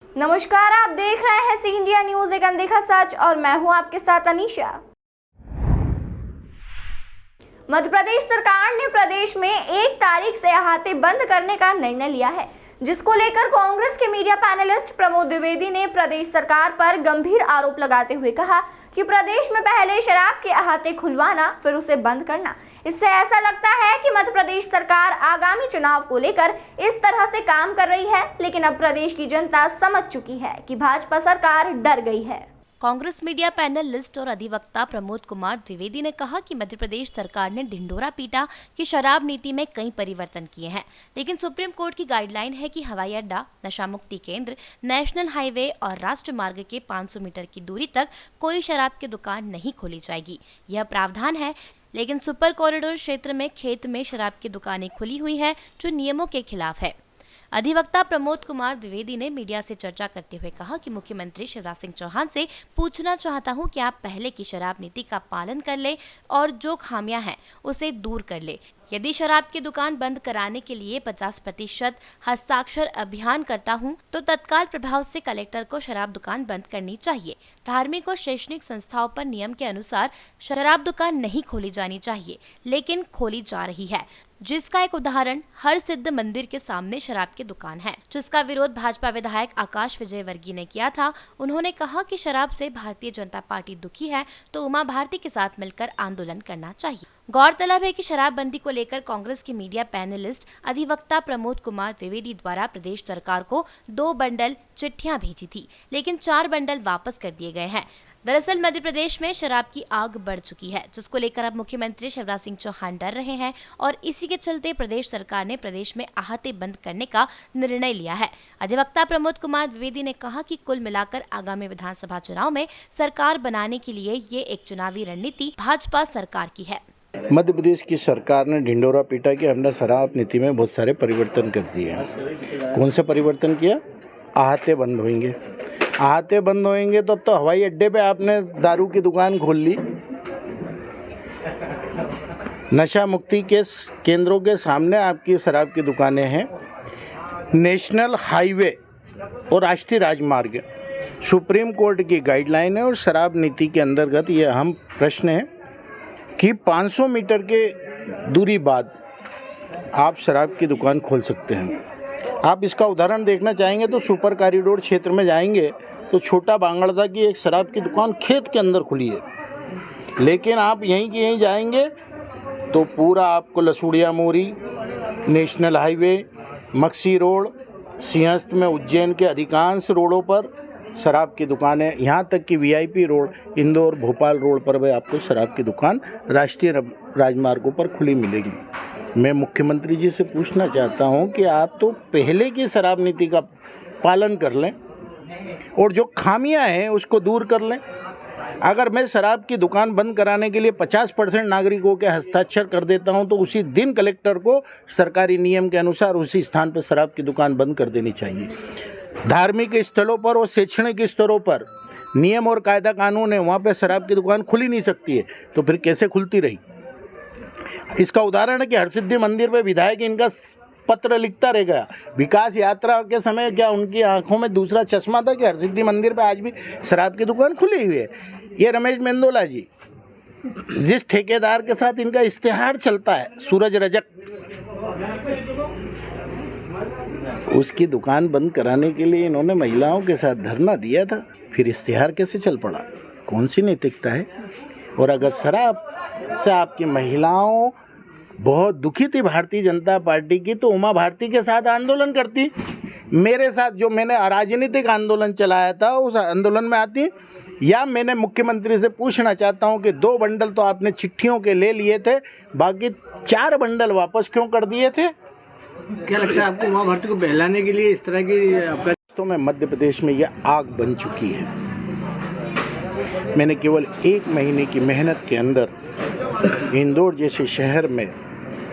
नमस्कार, आप देख रहे हैं सी इंडिया न्यूज, एक अनदेखा सच, और मैं हूं आपके साथ अनीशा। मध्य प्रदेश सरकार ने प्रदेश में 1 तारीख से अहाते बंद करने का निर्णय लिया है, जिसको लेकर कांग्रेस के मीडिया पैनलिस्ट प्रमोद द्विवेदी ने प्रदेश सरकार पर गंभीर आरोप लगाते हुए कहा कि प्रदेश में पहले शराब के अहाते खुलवाना, फिर उसे बंद करना, इससे ऐसा लगता है कि मध्य प्रदेश सरकार आगामी चुनाव को लेकर इस तरह से काम कर रही है। लेकिन अब प्रदेश की जनता समझ चुकी है कि भाजपा सरकार डर गई है। कांग्रेस मीडिया पैनलिस्ट और अधिवक्ता प्रमोद कुमार द्विवेदी ने कहा कि मध्य प्रदेश सरकार ने ढिंढोरा पीटा कि शराब नीति में कई परिवर्तन किए हैं, लेकिन सुप्रीम कोर्ट की गाइडलाइन है कि हवाई अड्डा, नशा मुक्ति केंद्र, नेशनल हाईवे और राष्ट्रीय मार्ग के 500 मीटर की दूरी तक कोई शराब की दुकान नहीं खोली जाएगी। यह प्रावधान है, लेकिन सुपर कॉरिडोर क्षेत्र में खेत में शराब की दुकानें खुली हुई हैं, जो नियमों के खिलाफ है। अधिवक्ता प्रमोद कुमार द्विवेदी ने मीडिया से चर्चा करते हुए कहा कि मुख्यमंत्री शिवराज सिंह चौहान से पूछना चाहता हूं कि आप पहले की शराब नीति का पालन कर ले और जो खामियां हैं उसे दूर कर ले। यदि शराब की दुकान बंद कराने के लिए 50% हस्ताक्षर अभियान करता हूं, तो तत्काल प्रभाव से कलेक्टर को शराब दुकान बंद करनी चाहिए। धार्मिक और शैक्षणिक संस्थाओं पर नियम के अनुसार शराब दुकान नहीं खोली जानी चाहिए, लेकिन खोली जा रही है, जिसका एक उदाहरण हर सिद्ध मंदिर के सामने शराब की दुकान है, जिसका विरोध भाजपा विधायक आकाश विजयवर्गीय ने किया था। उन्होंने कहा कि शराब से भारतीय जनता पार्टी दुखी है, तो उमा भारती के साथ मिलकर आंदोलन करना चाहिए। गौरतलब है कि शराबबंदी को लेकर कांग्रेस के मीडिया पैनलिस्ट अधिवक्ता प्रमोद कुमार द्विवेदी द्वारा प्रदेश सरकार को 2 बंडल चिट्ठियां भेजी थी, लेकिन 4 बंडल वापस कर दिए गए हैं। दरअसल मध्य प्रदेश में शराब की आग बढ़ चुकी है, जिसको लेकर अब मुख्यमंत्री शिवराज सिंह चौहान डर रहे हैं और इसी के चलते प्रदेश सरकार ने प्रदेश में अहाते बंद करने का निर्णय लिया है। अधिवक्ता प्रमोद कुमार द्विवेदी ने कहा कि कुल मिलाकर आगामी विधानसभा चुनाव में सरकार बनाने के लिए ये एक चुनावी रणनीति भाजपा सरकार की है। मध्य प्रदेश की सरकार ने ढिंढोरा पीटा कि हमने शराब नीति में बहुत सारे परिवर्तन कर दिए हैं। कौन से परिवर्तन किया? अहाते बंद होंगे। अहाते बंद होंगे तो अब तो हवाई अड्डे पे आपने दारू की दुकान खोल ली, नशा मुक्ति के केंद्रों के सामने आपकी शराब की दुकानें हैं, नेशनल हाईवे और राष्ट्रीय राजमार्ग सुप्रीम कोर्ट की गाइडलाइन है और शराब नीति के अंतर्गत ये अहम प्रश्न है कि 500 मीटर के दूरी बाद आप शराब की दुकान खोल सकते हैं। आप इसका उदाहरण देखना चाहेंगे तो सुपर कॉरिडोर क्षेत्र में जाएंगे तो छोटा बांगड़दा की एक शराब की दुकान खेत के अंदर खुली है, लेकिन आप यहीं की यहीं जाएंगे तो पूरा आपको Lasudia Mori, national highway, Maksi road, Simhastha में उज्जैन के अधिकांश रोडों पर शराब की दुकानें, यहाँ तक कि VIP road, Indore Bhopal road पर भी आपको शराब की दुकान राष्ट्रीय राजमार्गों पर खुली मिलेगी। मैं मुख्यमंत्री जी से पूछना चाहता हूँ कि आप तो पहले की शराब नीति का पालन कर लें और जो खामियां हैं उसको दूर कर लें। अगर मैं शराब की दुकान बंद कराने के लिए 50% नागरिकों के हस्ताक्षर कर देता हूं, तो उसी दिन कलेक्टर को सरकारी नियम के अनुसार उसी स्थान पर शराब की दुकान बंद कर देनी चाहिए। धार्मिक स्थलों पर और शैक्षणिक स्थलों पर नियम और कायदा कानून है, वहाँ पर शराब की दुकान खुली नहीं सकती है, तो फिर कैसे खुलती रही? इसका उदाहरण है कि हरसिद्धि मंदिर पे विधायक इनका पत्र लिखता रह गया। विकास यात्रा के समय क्या उनकी आंखों में दूसरा चश्मा था कि हरसिद्धि मंदिर पे आज भी शराब की दुकान खुली हुई है? ये रमेश मेंदोला जी, जिस ठेकेदार के साथ इनका इश्तेहार चलता है, सूरज रजक, उसकी दुकान बंद कराने के लिए इन्होंने महिलाओं के साथ धरना दिया था, फिर इश्तेहार कैसे चल पड़ा? कौन सी नैतिकता है? और अगर शराब से आपकी महिलाओं बहुत दुखी थी भारतीय जनता पार्टी की, तो उमा भारती के साथ आंदोलन करती, मेरे साथ जो मैंने अराजनीतिक आंदोलन चलाया था उस आंदोलन में आती। या मैंने मुख्यमंत्री से पूछना चाहता हूं कि 2 बंडल तो आपने चिट्ठियों के ले लिए थे, बाकी 4 बंडल वापस क्यों कर दिए थे? क्या लगता है आपको उमा भारती को बहलाने के लिए इस तरह की आपका? तो मैं मध्य प्रदेश में यह आग बन चुकी है। मैंने केवल 1 महीने की मेहनत के अंदर इंदौर जैसे शहर में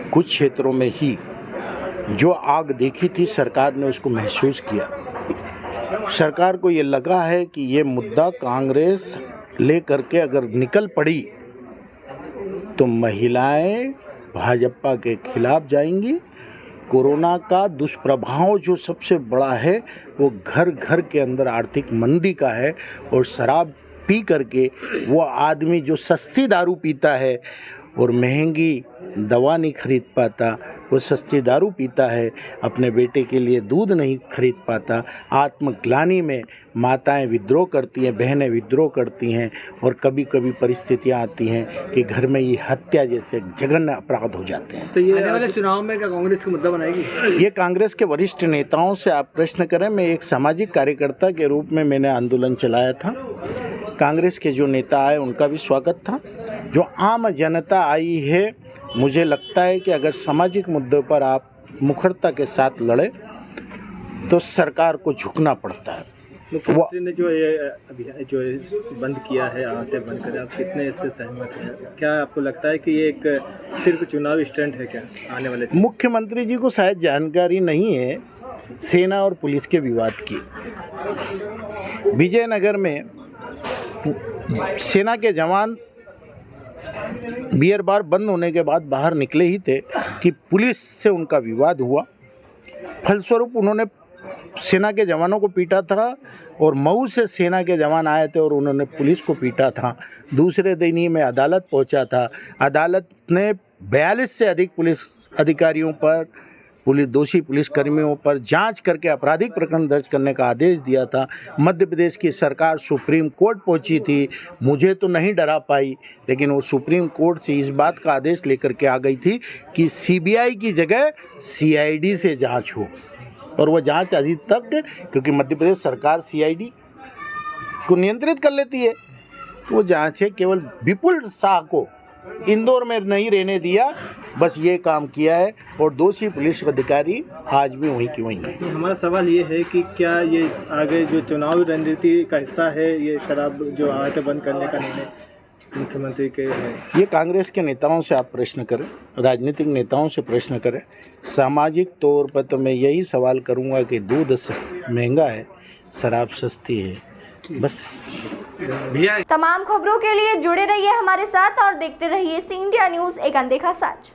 कुछ क्षेत्रों में ही जो आग देखी थी, सरकार ने उसको महसूस किया। सरकार को ये लगा है कि ये मुद्दा कांग्रेस ले करके अगर निकल पड़ी तो महिलाएं भाजपा के खिलाफ जाएंगी कोरोना का दुष्प्रभाव जो सबसे बड़ा है वो घर घर के अंदर आर्थिक मंदी का है। और शराब पी करके वो आदमी जो सस्ती दारू पीता है और महंगी दवा नहीं खरीद पाता, वो सस्ती दारू पीता है, अपने बेटे के लिए दूध नहीं खरीद पाता, आत्मग्लानि में माताएं विद्रोह करती हैं, बहनें विद्रोह करती हैं और कभी कभी परिस्थितियां आती हैं कि घर में ये हत्या जैसे जघन्य अपराध हो जाते हैं। तो ये आने वाले चुनाव में क्या कांग्रेस का मुद्दा बनाएगी? ये कांग्रेस के वरिष्ठ नेताओं से आप प्रश्न करें। मैं एक सामाजिक कार्यकर्ता के रूप में मैंने आंदोलन चलाया था। कांग्रेस के जो नेता आए उनका भी स्वागत था। जो आम जनता आई है, मुझे लगता है कि अगर सामाजिक मुद्दों पर आप मुखरता के साथ लड़े तो सरकार को झुकना पड़ता है। मुख्यमंत्री ने जो ये अभियान जो बंद किया है, आते बंद करें, आप कितने इससे सहमत हैं? क्या आपको लगता है कि ये एक सिर्फ चुनावी स्टंट है क्या आने वाले? मुख्यमंत्री जी को शायद जानकारी नहीं है सेना और पुलिस के विवाद की। विजयनगर में सेना के जवान बियर बार बंद होने के बाद बाहर निकले ही थे कि पुलिस से उनका विवाद हुआ। फलस्वरूप उन्होंने सेना के जवानों को पीटा था और मऊ से सेना के जवान आए थे और उन्होंने पुलिस को पीटा था। दूसरे दिन ही मैं अदालत पहुंचा था। अदालत ने 42 से अधिक पुलिस अधिकारियों पर, दोषी पुलिसकर्मियों पर जांच करके आपराधिक प्रकरण दर्ज करने का आदेश दिया था। मध्य प्रदेश की सरकार सुप्रीम कोर्ट पहुंची थी, मुझे तो नहीं डरा पाई, लेकिन वो सुप्रीम कोर्ट से इस बात का आदेश लेकर के आ गई थी कि सीबीआई की जगह सीआईडी से जांच हो। और वो जांच अभी तक, क्योंकि मध्य प्रदेश सरकार सीआईडी को नियंत्रित कर लेती है, वो जांच है। केवल विपुल शाह को इंदौर में नहीं रहने दिया, बस ये काम किया है और दोषी पुलिस अधिकारी आज भी वहीं की वहीं है। तो हमारा सवाल ये है कि क्या ये आगे जो चुनावी रणनीति का हिस्सा है, ये शराब जो आते बंद करने का निर्णय मुख्यमंत्री के है? ये कांग्रेस के नेताओं से आप प्रश्न करें, राजनीतिक नेताओं से प्रश्न करें। सामाजिक तौर पर तो मैं यही सवाल करूंगा कि दूध महंगा है, शराब सस्ती है, बस। तमाम खबरों के लिए जुड़े रहिए हमारे साथ और देखते रहिए सी इंडिया न्यूज़, एक अनदेखा सच।